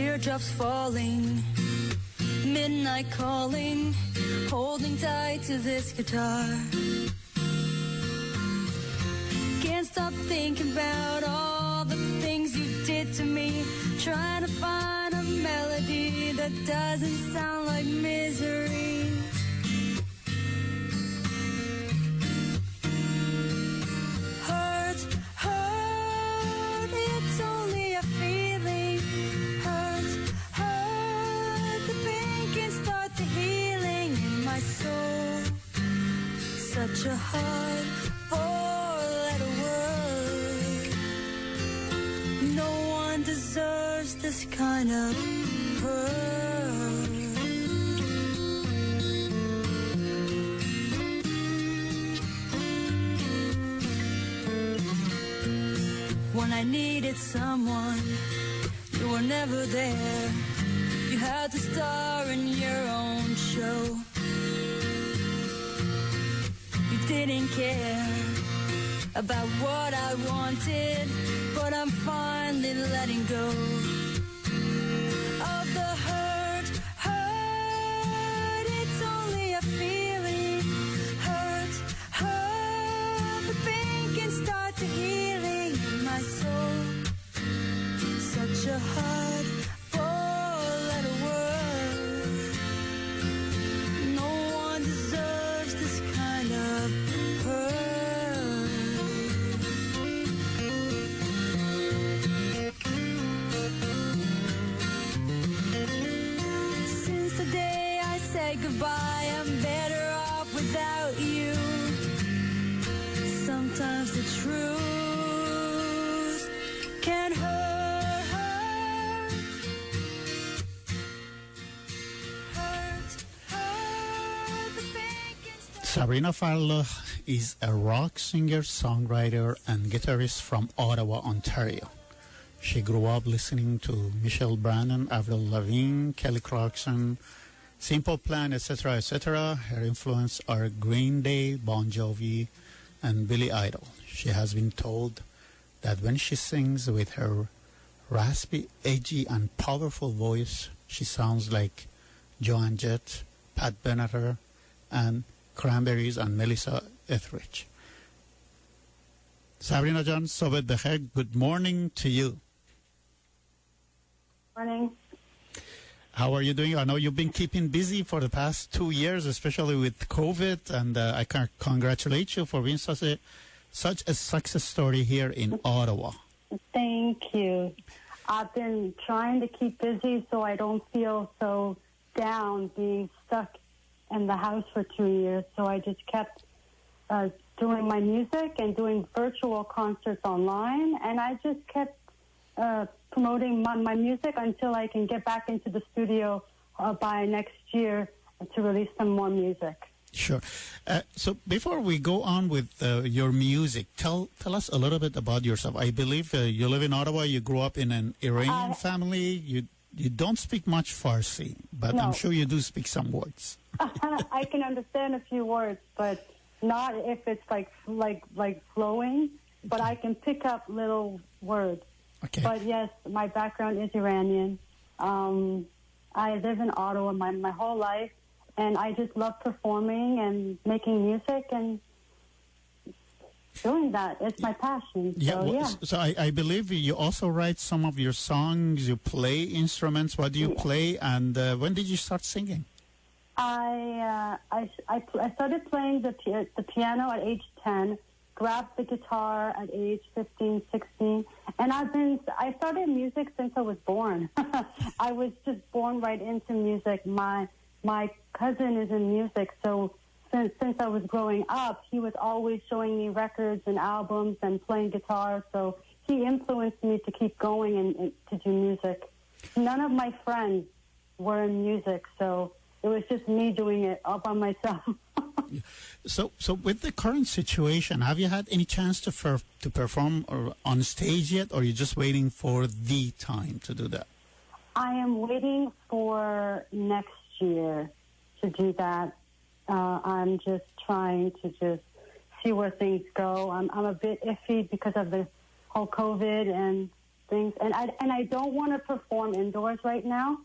teardrops falling, midnight calling, holding tight to this guitar. Can't stop thinking about all the things you did to me, trying to find a melody that doesn't sound like misery. Hurt, hurt, it's only a feeling. Hurt, hurt, the pain can start the healing in my soul. Such a hard four-letter word. No one deserves this kind of hurt. When I needed someone, you were never there. You had to star in your own show. You didn't care about what I wanted, but I'm finally letting go of the hurt, hurt, it's only a feeling. Hurt, hurt, the pain can start the healing in my soul. Such a hard four-letter word. No one deserves this kind of hurt. Since the day I said goodbye, I'm better off without you. Sometimes the truth can hurt. Sabrina Fallah is a rock singer, songwriter, and guitarist from Ottawa, Ontario. She grew up listening to Michelle Brannon, Avril Lavigne, Kelly Clarkson, Simple Plan, etc., etc. Her influences are Green Day, Bon Jovi, and Billy Idol. She has been told that when she sings with her raspy, edgy, and powerful voice, she sounds like Joan Jett, Pat Benatar, and Cranberries and Melissa Etheridge. Sabrina Jan, Sobet Becher, good morning to you. Morning. How are you doing? I know you've been keeping busy for the past 2 years, especially with COVID, and I can congratulate you for being such a success story here in Ottawa. Thank you. I've been trying to keep busy so I don't feel so down being stuck in the house for 2 years. So I just kept doing my music and doing virtual concerts online, and I just kept promoting my music until I can get back into the studio by next year to release some more music. Sure. So before we go on with your music, tell us a little bit about yourself. I believe you live in Ottawa. You grew up in an Iranian family. You don't speak much Farsi, but no. I'm sure you do speak some words. I can understand a few words, but not if it's like flowing. But I can pick up little words. Okay. But yes, my background is Iranian. I live in Ottawa my whole life, and I just love performing and making music and doing that. It's my passion. So I believe you also write some of your songs. You play instruments. What do you play? And when did you start singing? I started playing the piano at age 10. Grabbed the guitar at age 15, 16, and I started music since I was born. I was just born right into music. My cousin is in music, so since I was growing up, he was always showing me records and albums and playing guitar, so he influenced me to keep going and to do music. None of my friends were in music, so it was just me doing it all by myself. So with the current situation, have you had any chance to perform on stage yet, or are you just waiting for the time to do that? I am waiting for next year to do that. I'm just trying to just see where things go. I'm a bit iffy because of the whole COVID, and things. And I don't want to perform indoors right now.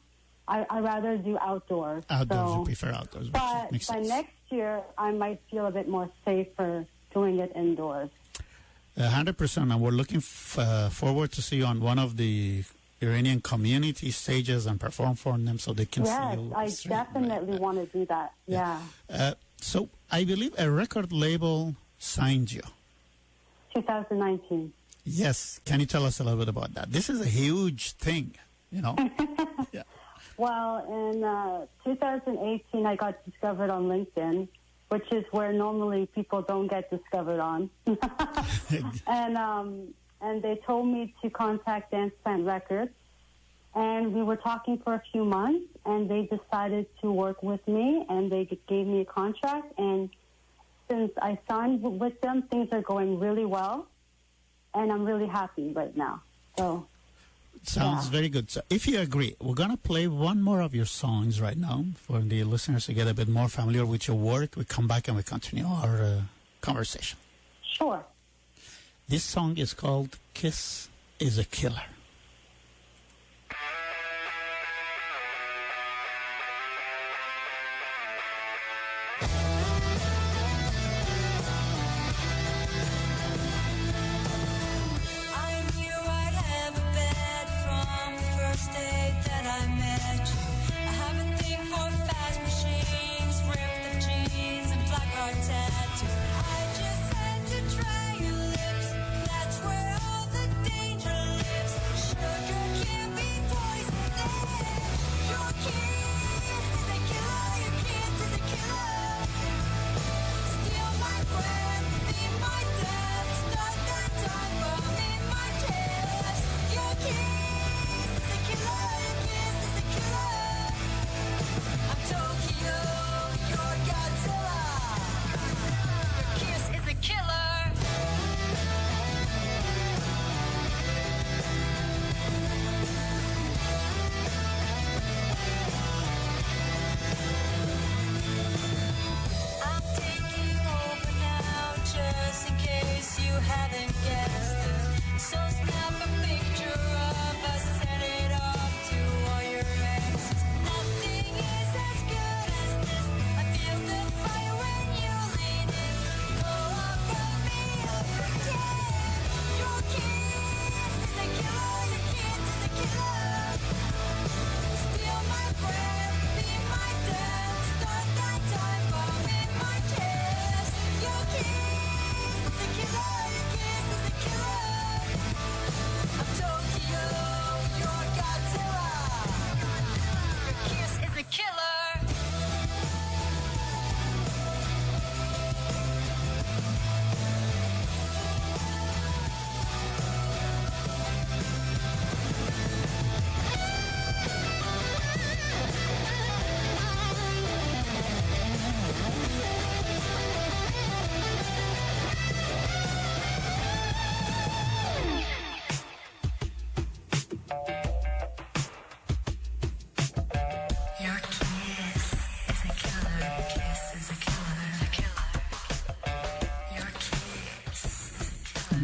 I rather do outdoors. Outdoors, you prefer outdoors. But by next year, I might feel a bit more safer doing it indoors. 100%, and we're looking forward to see you on one of the Iranian community stages and perform for them so they can see you. Yes, I definitely want to do that. Yeah. So I believe a record label signed you. 2019. Yes. Can you tell us a little bit about that? This is a huge thing, you know. Yeah. Well, in 2018, I got discovered on LinkedIn, which is where normally people don't get discovered on. And they told me to contact Dance Plant Records. And we were talking for a few months, and they decided to work with me, and they gave me a contract. And since I signed with them, things are going really well, and I'm really happy right now. So, sounds very good. So if you agree, we're going to play one more of your songs right now for the listeners to get a bit more familiar with your work. We come back and we continue our conversation. Sure. This song is called Kiss is a Killer.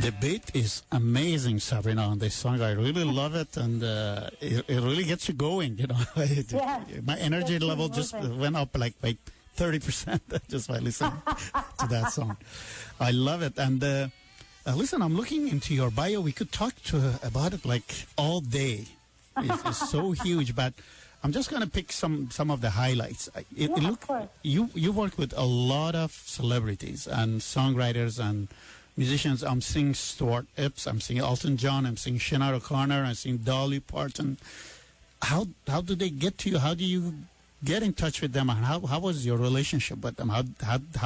The beat is amazing, Sabrina, on this song. I really love it, and it really gets you going, you know. My energy level just went up like by 30% just by listening to that song. I love it. And listen, I'm looking into your bio. We could talk about it like all day. It's so huge, but I'm just going to pick some of the highlights. You work with a lot of celebrities and songwriters and musicians. I'm seeing Stuart Ipps, I'm seeing Elton John, I'm seeing Sinead O'Connor, I'm seeing Dolly Parton. How do they get to you? How do you get in touch with them? And how was your relationship with them? How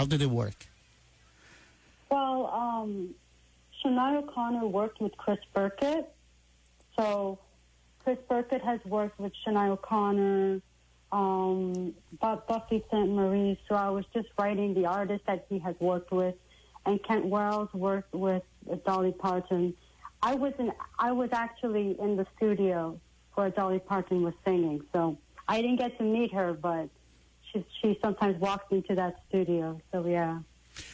did it work? Well, Sinead O'Connor worked with Chris Burkett. So Chris Burkett has worked with Sinead O'Connor, Buffy St. Marie. So I was just writing the artists that he has worked with. And Kent Wells worked with Dolly Parton. I was actually in the studio where Dolly Parton was singing. So I didn't get to meet her, but she sometimes walks into that studio. So yeah.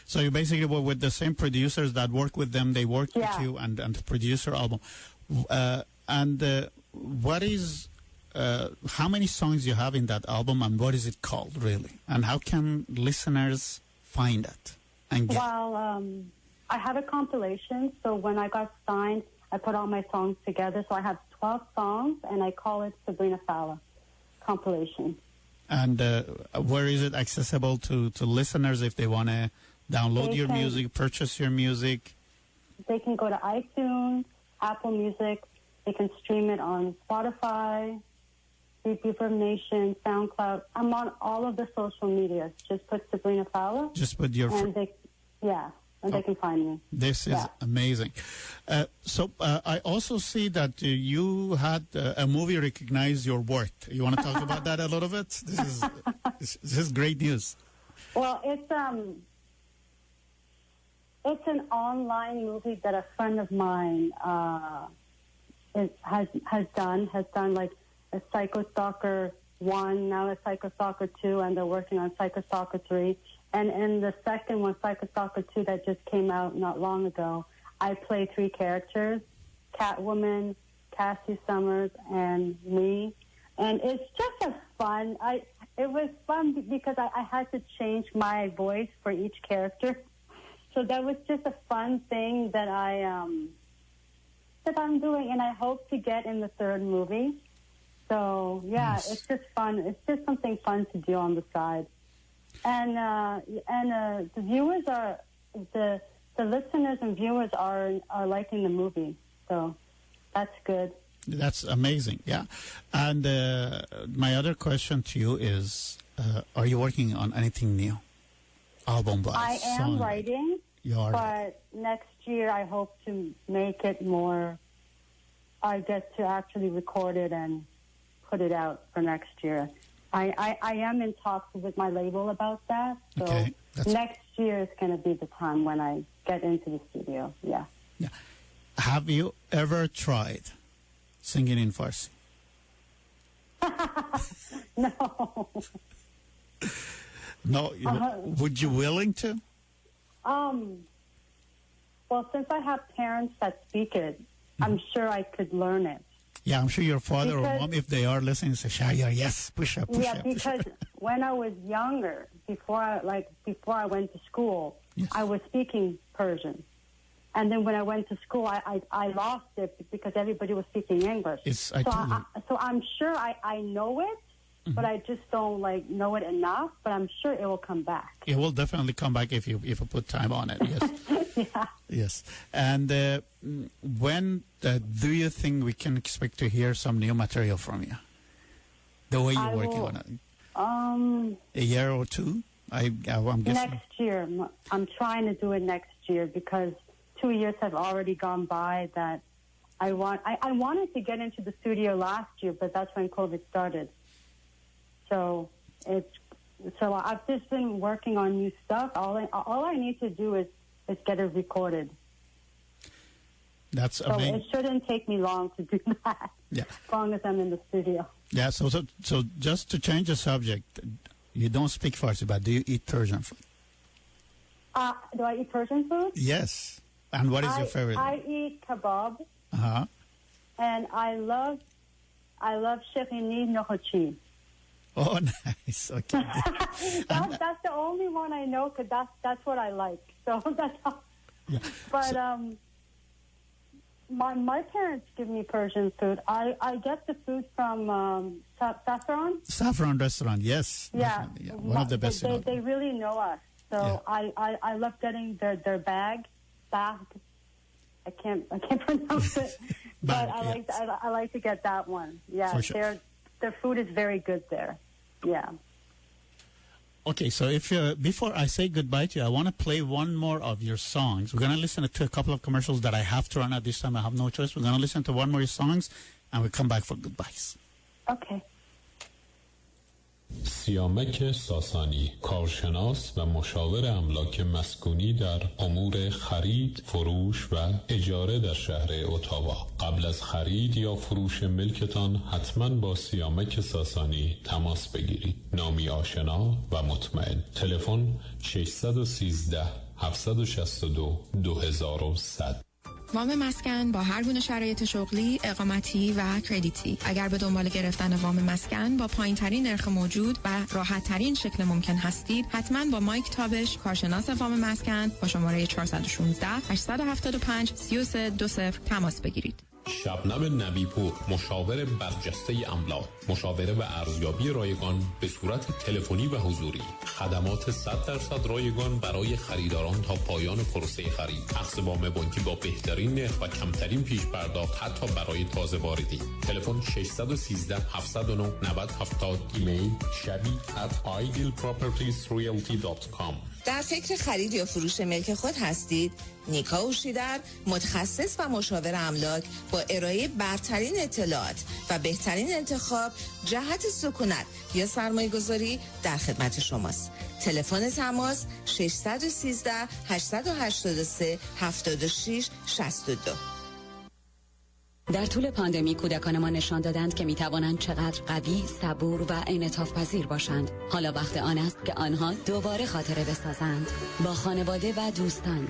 So you basically were with the same producers that work with them. They worked with you and to produce her album. What is, how many songs you have in that album, and what is it called, really? And how can listeners find it? Well, I have a compilation, so when I got signed, I put all my songs together. So I have 12 songs, and I call it Sabrina Fallah compilation. And where is it accessible to listeners if they want to download your music, purchase your music? They can go to iTunes, Apple Music. They can stream it on Spotify, Reverb Nation, SoundCloud. I'm on all of the social medias. Just put Sabrina Fallah. Just put your... they can find me. This is amazing. So I also see that you had a movie recognize your work. You want to talk about that a little bit? This is great news. Well, it's an online movie that a friend of mine has done like a Psycho Stalker 1, now a Psycho Stalker 2, and they're working on Psycho Stalker 3. And in the second one, Psycho Stalker 2, that just came out not long ago, I play 3 characters, Catwoman, Cassie Summers, and me. And it's just a fun, it was fun because I had to change my voice for each character. So that was just a fun thing that I'm doing, and I hope to get in the 3rd movie. So, yeah, nice. It's just fun. It's just something fun to do on the side. And the viewers the listeners and viewers are liking the movie, so that's good. That's amazing, yeah. And my other question to you is, are you working on anything new, album-wise? I am writing, but next year I hope to make it more. I get to actually record it and put it out for next year. I am in talks with my label about that. So next year is going to be the time when I get into the studio. Yeah. Have you ever tried singing in Farsi? No. No. Would you willing to? Well, since I have parents that speak it, I'm sure I could learn it. Yeah, I'm sure your father or mom, if they are listening, say, Shahriar, yes, push up. Because when I was younger, before I went to school, I was speaking Persian. And then when I went to school, I lost it because everybody was speaking English. So I'm sure I know it, but I just don't know it enough. But I'm sure it will come back. It will definitely come back if you put time on it. Yes. Yeah. Yes. And when do you think we can expect to hear some new material from you? The way you're working on it. A year or two? I'm guessing. Next year. I'm trying to do it next year because 2 years have already gone by that I wanted to get into the studio last year, but that's when COVID started. So I've just been working on new stuff. All I need to do is get it recorded. That's amazing. So it shouldn't take me long to do that. Yeah. As long as I'm in the studio. Yeah. So just to change the subject, you don't speak Farsi, but do you eat Persian food? Do I eat Persian food? Yes. And what is your favorite? I eat kebab. And I love shehini nohochi. Oh, nice. Okay. That's the only one I know because that's what I like. So that's all. Yeah. But my parents give me Persian food. I get the food from Saffron. Saffron restaurant, yes. Yeah. One of the best. They really know us. So yeah. I love getting their bag. I can't pronounce it. But I like to get that one. Yeah. For sure. Their food is very good there. Yeah. Okay, so if before I say goodbye to you, I want to play one more of your songs. We're going to listen to a couple of commercials that I have to run at this time. I have no choice. We're going to listen to one more of your songs, and we'll come back for goodbyes. Okay. سیامک ساسانی، کارشناس و مشاور املاک مسکونی در امور خرید، فروش و اجاره در شهر اتاوا. قبل از خرید یا فروش ملکتان حتما با سیامک ساسانی تماس بگیرید. نامی آشنا و مطمئن. تلفن 613 762 2100. وام مسکن با هر گونه شرایط شغلی، اقامتی و کردیتی. اگر به دنبال گرفتن وام مسکن با پایین‌ترین نرخ موجود و راحت‌ترین شکل ممکن هستید، حتما با مایک تابش، کارشناس وام مسکن با شماره 416 875 3320 تماس بگیرید. شبنم نبیپور، مشاور برجسته املاک، مشاوره و ارزیابی رایگان به صورت تلفنی و حضوری، خدمات 100% رایگان برای خریداران تا پایان پروسه خرید، اخذ وام بانکی با بهترین نرخ و کمترین پیش پرداخت حتی برای تازه واردی. تلفن 613 709 9070. ایمیل shabi@idealpropertiesrealty.com. در فکر خرید یا فروش ملک خود هستید؟ نیکا اوشیدر، متخصص و مشاور املاک با ارائه برترین اطلاعات و بهترین انتخاب جهت سکونت یا سرمایه گذاری در خدمت شماست. تلفن تماس 613 883 76 62. در طول پاندمی کودکان ما نشان دادند که میتوانند چقدر قوی، صبور و انعطاف پذیر باشند. حالا وقت آن است که آنها دوباره خاطره بسازند. با خانواده و دوستان،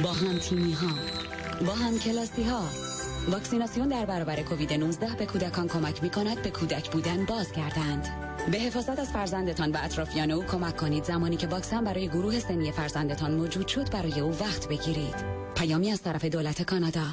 با هم تیمی ها، با هم کلاسی ها. واکسیناسیون در برابر کووید 19 به کودکان کمک می‌کند به کودک بودن بازگردند. به حفاظت از فرزندتان و اطرافیان او کمک کنید. زمانی که واکسن برای گروه سنی فرزندتان موجود شد برای او وقت بگیرید. پیامی از طرف دولت کانادا.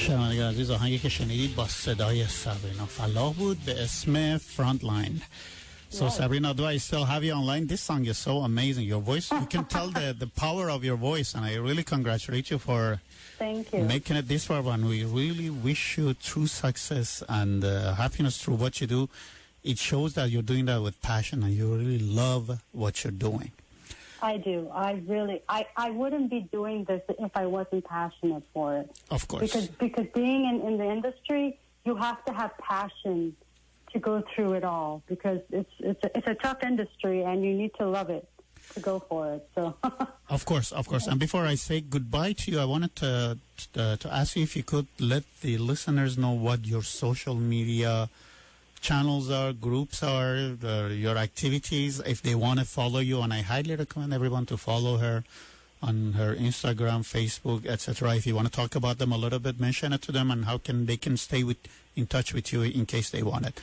شنوندگان عزیز، آهنگی که شنیدید با صدای سابرینا فلاح بود به اسم Frontline. So Sabrina, do I still have you online? This song is so amazing. Your voice, you can tell the power of your voice, and I really congratulate you for making it this far. And we really wish you true success and happiness through what you do. It shows that you're doing that with passion and you really love what you're doing. I do. I wouldn't be doing this if I wasn't passionate for it. Of course. Because being in the industry, you have to have passion to go through it all, because it's a tough industry and you need to love it to go for it. So. Of course. And before I say goodbye to you, I wanted to ask you if you could let the listeners know what your social media channels are, groups are, your activities, if they want to follow you. And I highly recommend everyone to follow her on her Instagram, Facebook, etc. If you want to talk about them a little bit, mention it to them and how they can stay in touch with you in case they want it.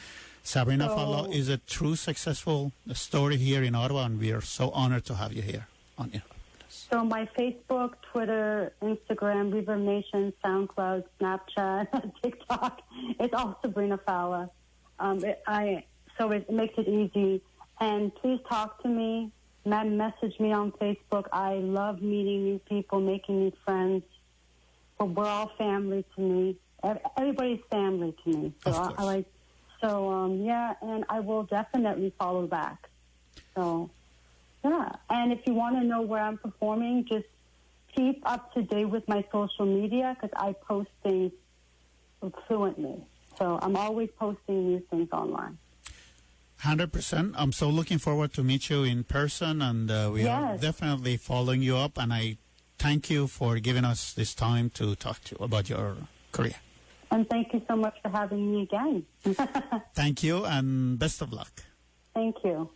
Sabrina Fallah is a true successful story here in Ottawa, and we are so honored to have you here on here. So my Facebook, Twitter, Instagram, Reverb Nation, SoundCloud, Snapchat, TikTok, it's all Sabrina Fallah. So it makes it easy. And please talk to me. Message me on Facebook. I love meeting new people, making new friends. But we're all family to me. Everybody's family to me. So and I will definitely follow back. So Yeah, and if you want to know where I'm performing, just keep up to date with my social media because I post things fluently. So I'm always posting new things online. 100%. I'm so looking forward to meet you in person, and we are definitely following you up. And I thank you for giving us this time to talk to you about your career. And thank you so much for having me again. Thank you, and best of luck. Thank you.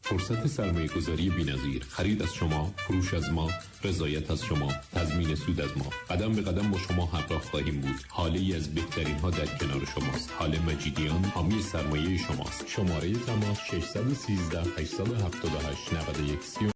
فرصت سرمایه گذاری بی‌نظیر، خرید از شما، فروش از ما، رضایت از شما، تضمین سود از ما. قدم به قدم با شما همراه خواهیم بود. حاله از بهترین ها در کنار شماست. حاله مجیدیان، حامی سرمایه شماست. شماره تماس 613 878 91 39.